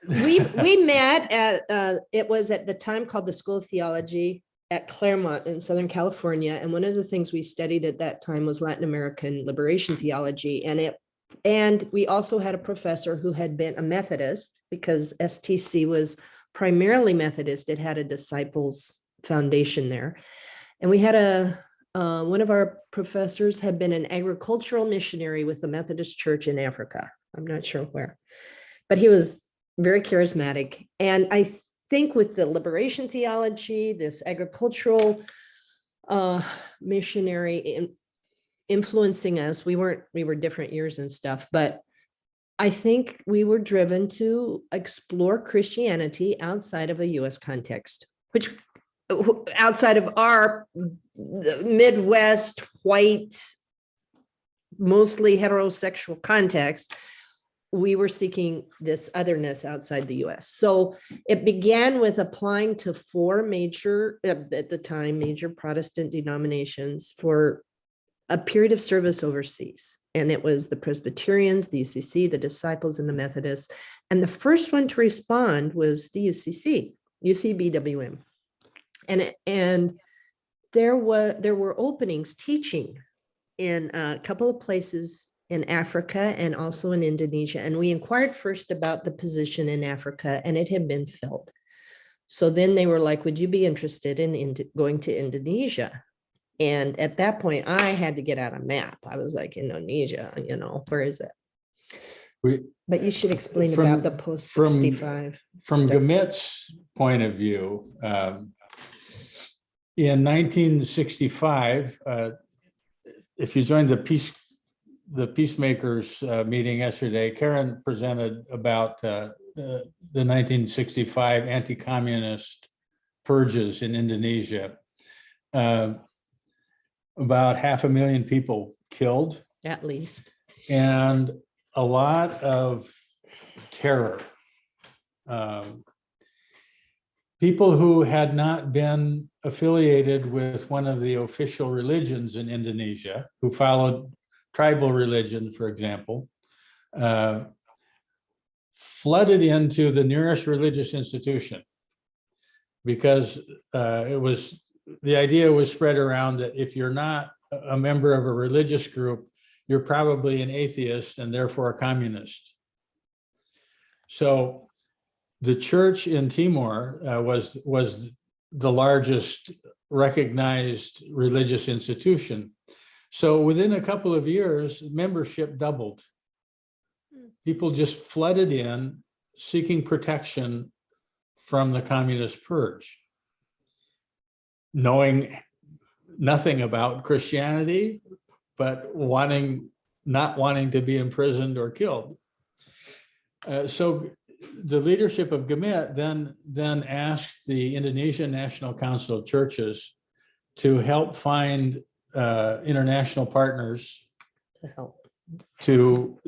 We met at it was at the time called the School of Theology at Claremont in Southern California, and one of the things we studied at that time was Latin American liberation theology, and we also had a professor who had been a Methodist, because STC was primarily Methodist. It had a disciples foundation there, and we had one of our professors had been an agricultural missionary with the Methodist Church in Africa. I'm not sure where, but he was very charismatic. And I think with the liberation theology, this agricultural missionary influencing us, we were different years and stuff, but I think we were driven to explore Christianity outside of a US context, which outside of our Midwest, white, mostly heterosexual context, we were seeking this otherness outside the US. So it began with applying to 4 major, at the time, major Protestant denominations for a period of service overseas. And it was the Presbyterians, the UCC, the Disciples, and the Methodists. And the first one to respond was the UCC, UCBWM. And there were openings teaching in a couple of places in Africa and also in Indonesia. And we inquired first about the position in Africa, and it had been filled. So then they were like, would you be interested in going to Indonesia? And at that point, I had to get out a map. I was like, Indonesia, where is it? But you should explain about the post-65. From Gamit's point of view, in 1965, if you joined the Peacemakers meeting yesterday, Karen presented about the 1965 anti-communist purges in Indonesia. About 500,000 people killed, At least. and a lot of terror. People who had not been affiliated with one of the official religions in Indonesia, who followed tribal religion, for example, flooded into the nearest religious institution, because the idea was spread around that if you're not a member of a religious group, you're probably an atheist and therefore a communist. So the church in Timor was the largest recognized religious institution. So within a couple of years, membership doubled. People just flooded in seeking protection from the communist purge, knowing nothing about Christianity, but not wanting to be imprisoned or killed. So the leadership of Gamit then asked the Indonesian National Council of Churches to help find international partners To help. to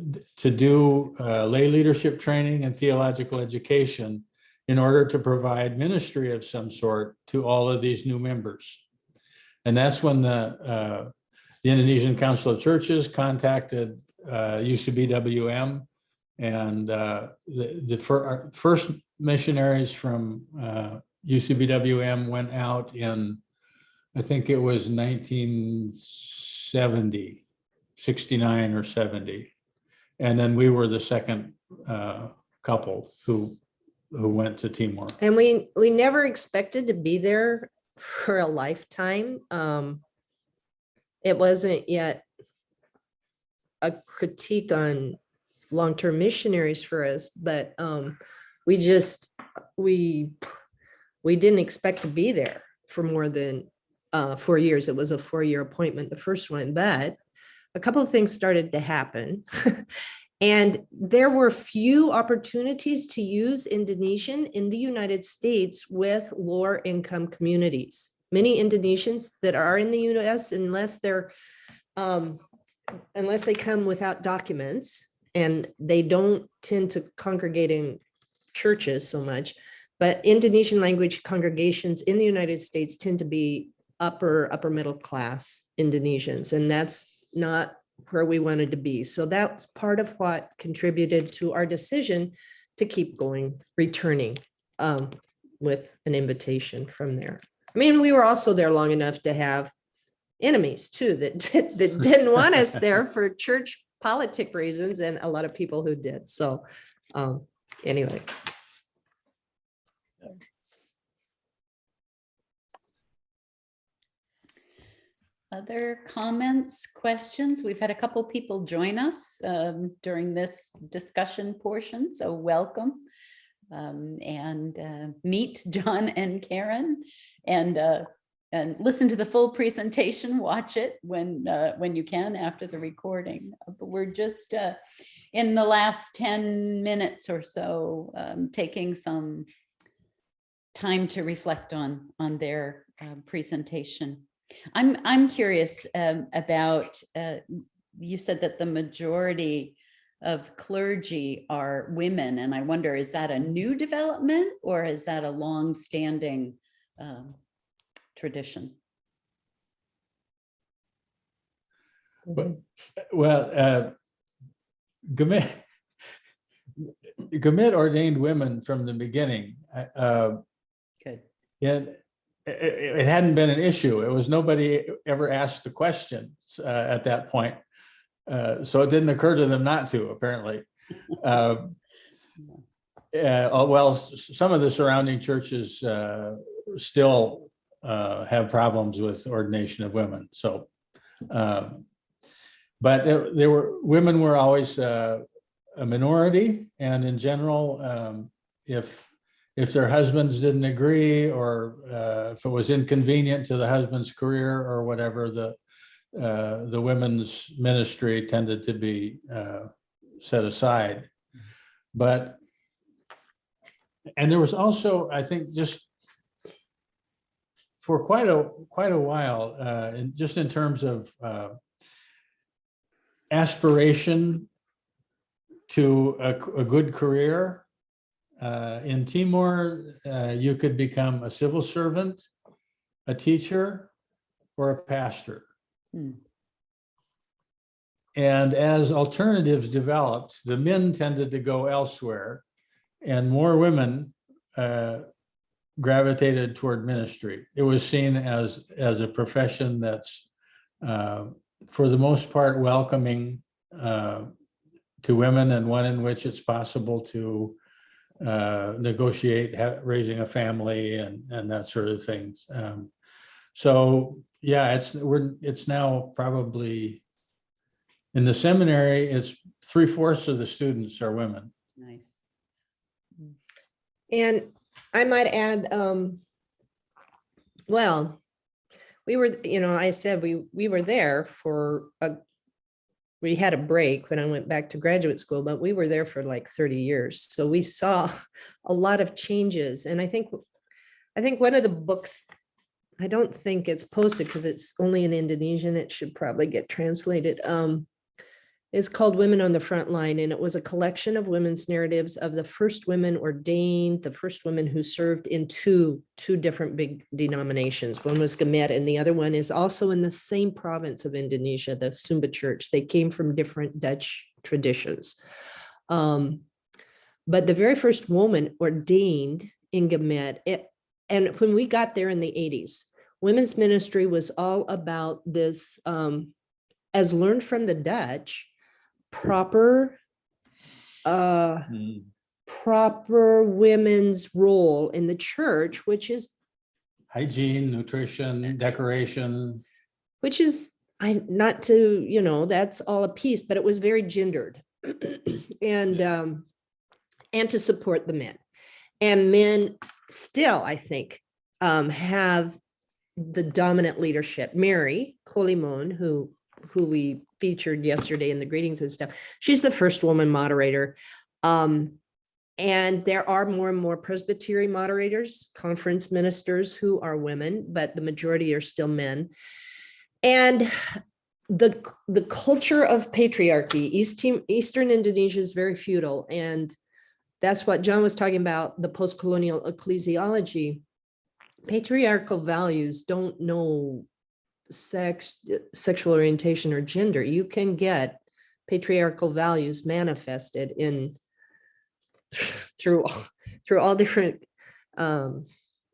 do lay leadership training and theological education in order to provide ministry of some sort to all of these new members. And that's when the Indonesian Council of Churches contacted UCBWM, and the first missionaries from UCBWM went out in, I think it was 1970, 69 or 70. And then we were the second couple who went to Timor. And we never expected to be there for a lifetime. It wasn't yet a critique on long-term missionaries for us, but we didn't expect to be there for more than 4 years. It was a 4-year appointment, the first one, but a couple of things started to happen. And there were few opportunities to use Indonesian in the United States with lower income communities. Many Indonesians that are in the US, unless they come without documents, and they don't tend to congregate in churches so much, but Indonesian language congregations in the United States tend to be upper middle class Indonesians, and that's not where we wanted to be. So that's part of what contributed to our decision to keep going, returning with an invitation from there. I mean, we were also there long enough to have enemies too, that didn't want us there for church politic reasons, and a lot of people who did. So anyway. Other comments, questions? We've had a couple people join us during this discussion portion, so welcome. And meet John and Karen, and listen to the full presentation. Watch it when you can after the recording. But we're just in the last 10 minutes or so taking some time to reflect on their presentation. I'm curious about, you said that the majority of clergy are women, and I wonder, is that a new development or is that a long-standing tradition? Well, Gamit ordained women from the beginning. Good. And it hadn't been an issue. It was nobody ever asked the questions at that point. So it didn't occur to them not to, apparently. Well, some of the surrounding churches still have problems with ordination of women. So, but women were always a minority, and in general, if their husbands didn't agree, or if it was inconvenient to the husband's career or whatever, the women's ministry tended to be set aside. But, and there was also, I think, just for quite a while, just in terms of aspiration to a good career. In Timor, you could become a civil servant, a teacher, or a pastor. Hmm. And as alternatives developed, the men tended to go elsewhere, and more women gravitated toward ministry. It was seen as a profession that's, for the most part, welcoming to women, and one in which it's possible to negotiate raising a family and that sort of things. So yeah, it's now probably in the seminary, it's 3/4 of the students are women. Nice. And I might add, well, we were, I said we were there for we had a break when I went back to graduate school, but we were there for like 30 years. So we saw a lot of changes. And I think one of the books, I don't think it's posted because it's only in Indonesian. It should probably get translated. It's called Women on the Front Line, and it was a collection of women's narratives of the first women ordained, the first women who served in two different big denominations. One was Gamet, and the other one is also in the same province of Indonesia, the Sumba Church. They came from different Dutch traditions. But the very first woman ordained in Gamet, and when we got there in the 80s, women's ministry was all about this, as learned from the Dutch, proper women's role in the church, which is Hygiene, nutrition, decoration. which is not to, that's all a piece, but it was very gendered and to support the men. And men still, I think, have the dominant leadership. Mary Colimon, who we featured yesterday in the greetings and stuff, she's the first woman moderator. And there are more and more presbytery moderators, conference ministers who are women, but the majority are still men. And the culture of patriarchy, Eastern Indonesia is very feudal. And that's what John was talking about, the post-colonial ecclesiology. Patriarchal values don't know sex, sexual orientation, or gender. You can get patriarchal values manifested through all different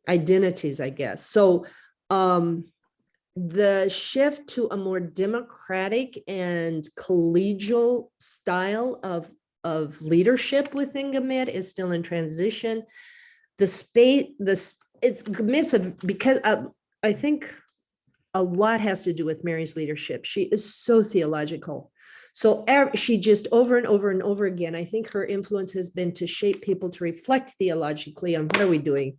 identities, I guess. So the shift to a more democratic and collegial style of leadership within Gamet is still in transition. Because I think a lot has to do with Mary's leadership. She is so theological. So she just over and over and over again, I think her influence has been to shape people to reflect theologically on what are we doing?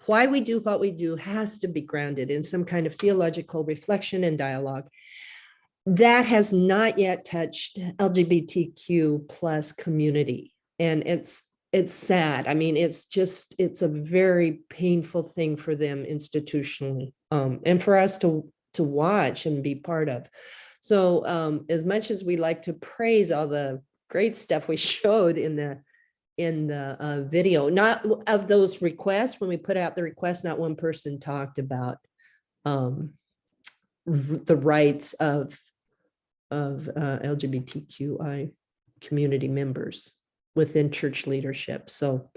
Why we do what we do has to be grounded in some kind of theological reflection and dialogue. That has not yet touched LGBTQ plus community. And it's sad. I mean, it's a very painful thing for them institutionally, and for us to watch and be part of. So as much as we like to praise all the great stuff we showed in the video, not of those requests, when we put out the request, not one person talked about the rights of LGBTQI community members within church leadership. So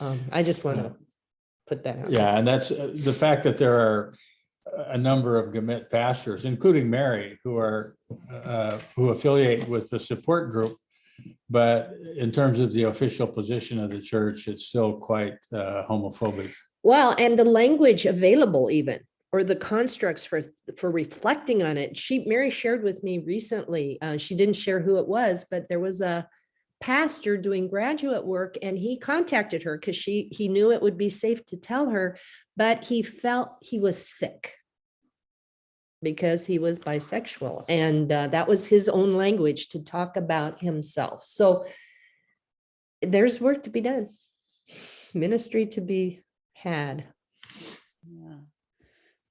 I just want to put that out. Yeah, and that's the fact that there are a number of Gamet pastors, including Mary, who affiliate with the support group. But in terms of the official position of the church, it's still quite homophobic. Well, and the language available even, or the constructs for reflecting on it. Mary shared with me recently, she didn't share who it was, but there was a pastor doing graduate work, and he contacted her because he knew it would be safe to tell her, but he felt he was sick. because he was bisexual. And that was his own language to talk about himself. So there's work to be done, ministry to be had. Yeah.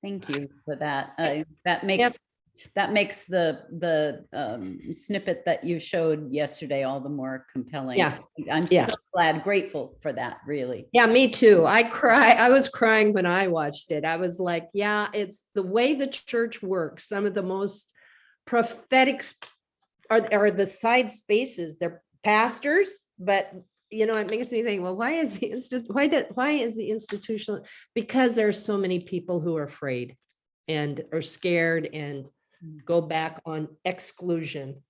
Thank you for that. That makes the snippet that you showed yesterday all the more compelling. Yeah. I'm Yeah. so glad, grateful for that, really. Yeah, me too. I was crying when I watched it. I was like, yeah, it's the way the church works. Some of the most prophetic are the side spaces. They're pastors, but it makes me think, well, why is the institutional? Because there's so many people who are afraid and are scared and go back on exclusion,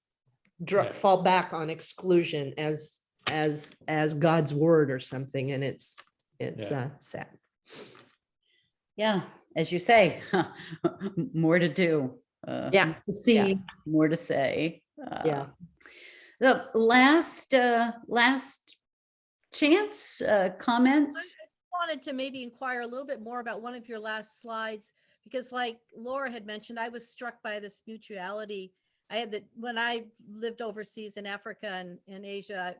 fall back on exclusion as God's word or something. And it's sad. Yeah, as you say, more to do. Yeah. To see, Yeah. more to say. Yeah. The last chance, comments. Wanted to maybe inquire a little bit more about one of your last slides, because like Laura had mentioned, I was struck by this mutuality. When I lived overseas in Africa and Asia,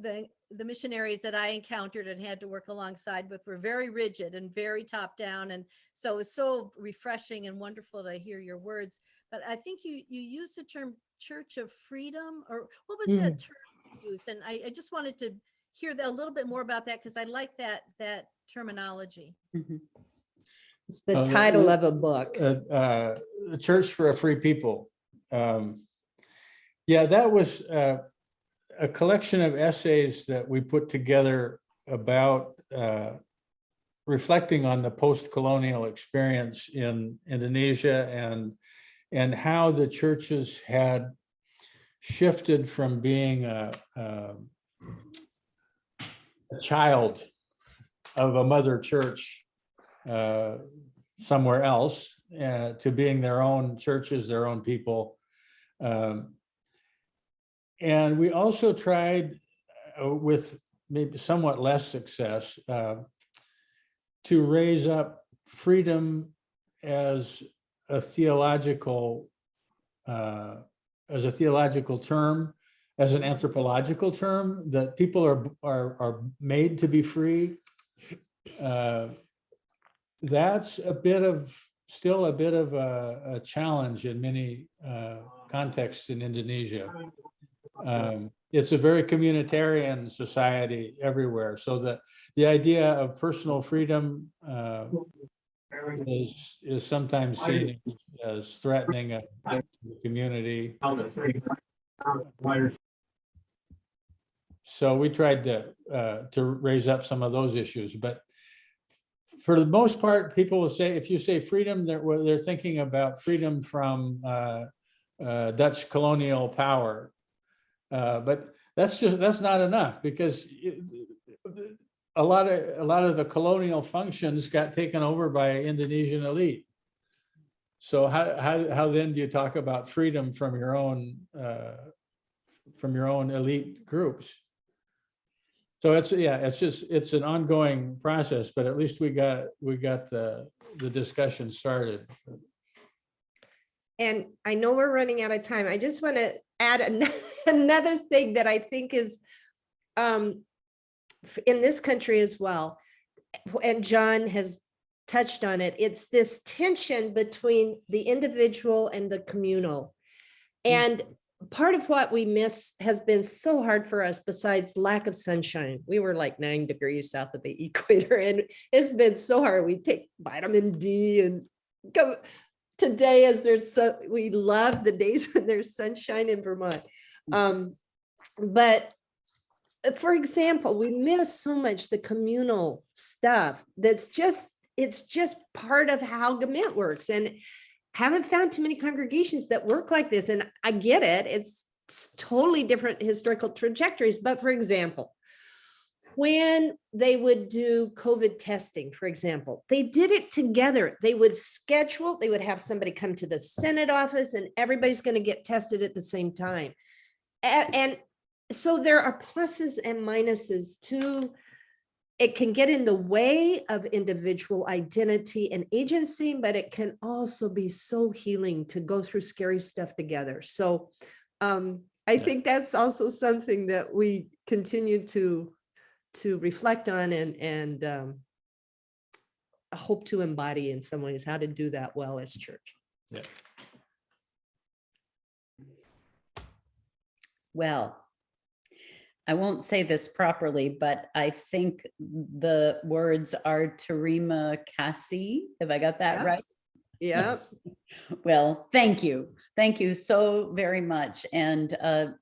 the missionaries that I encountered and had to work alongside with were very rigid and very top down. And so it was so refreshing and wonderful to hear your words. But I think you used the term Church of Freedom, or what was that term you used? And I just wanted to hear a little bit more about that, because I like that terminology. Mhm. It's the title of a book. The Church for a Free People. That was a collection of essays that we put together about reflecting on the post-colonial experience in Indonesia and how the churches had shifted from being a child of a mother church somewhere else to being their own churches, their own people. And we also tried with maybe somewhat less success to raise up freedom as a theological term, as an anthropological term, that people are made to be free. That's still a bit of a challenge in many contexts in Indonesia. It's a very communitarian society everywhere, so that the idea of personal freedom is sometimes seen as threatening the community. So we tried to raise up some of those issues, but for the most part, people will say, if you say freedom, they're thinking about freedom from Dutch colonial power. But that's not enough, because a lot of the colonial functions got taken over by Indonesian elite. So how then do you talk about freedom from your own elite groups? So it's an ongoing process, but at least we got the discussion started. And I know we're running out of time. I just want to add another thing that I think is in this country as well, and John has touched on it. It's this tension between the individual and the communal. And part of what we miss has been so hard for us, besides lack of sunshine. We were like 9 degrees south of the equator, and it's been so hard. We take vitamin D and go. Today, we love the days when there's sunshine in Vermont. But for example, we miss so much the communal stuff. It's just part of how Gamit works, and haven't found too many congregations that work like this. And I get it. It's totally different historical trajectories. But for example, when they would do COVID testing, for example, they did it together. They would have somebody come to the Senate office, and everybody's going to get tested at the same time. And so there are pluses and minuses to it can get in the way of individual identity and agency, but it can also be so healing to go through scary stuff together. So I think that's also something that we continue to reflect on and hope to embody in some ways, how to do that well as church. Yeah. Well, I won't say this properly, but I think the words are terima kasih. Have I got that right? Yeah. Well, thank you. Thank you so very much. And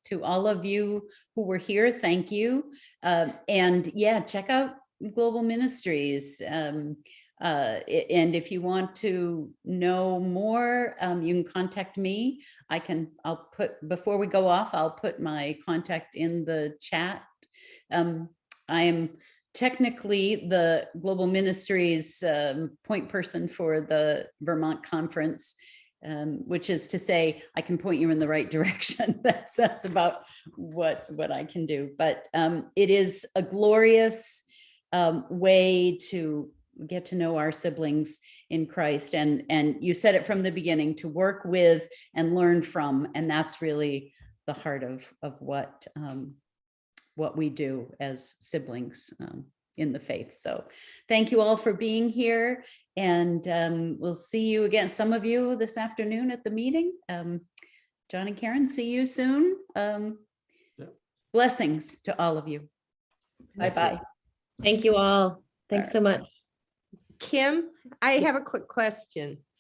to all of you who were here, thank you. And yeah, check out Global Ministries. And if you want to know more, you can contact me. I'll put, before we go off, I'll put my contact in the chat. I am technically the Global Ministries point person for the Vermont conference, which is to say I can point you in the right direction. That's about what I can do. But it is a glorious way to get to know our siblings in Christ. And you said it from the beginning, to work with and learn from. And that's really the heart of what we do as siblings in the faith. So thank you all for being here. And we'll see you again, some of you this afternoon at the meeting. John and Karen, see you soon. Blessings to all of you. Bye-bye. Thank you all. Thanks so much. Kim, I have a quick question.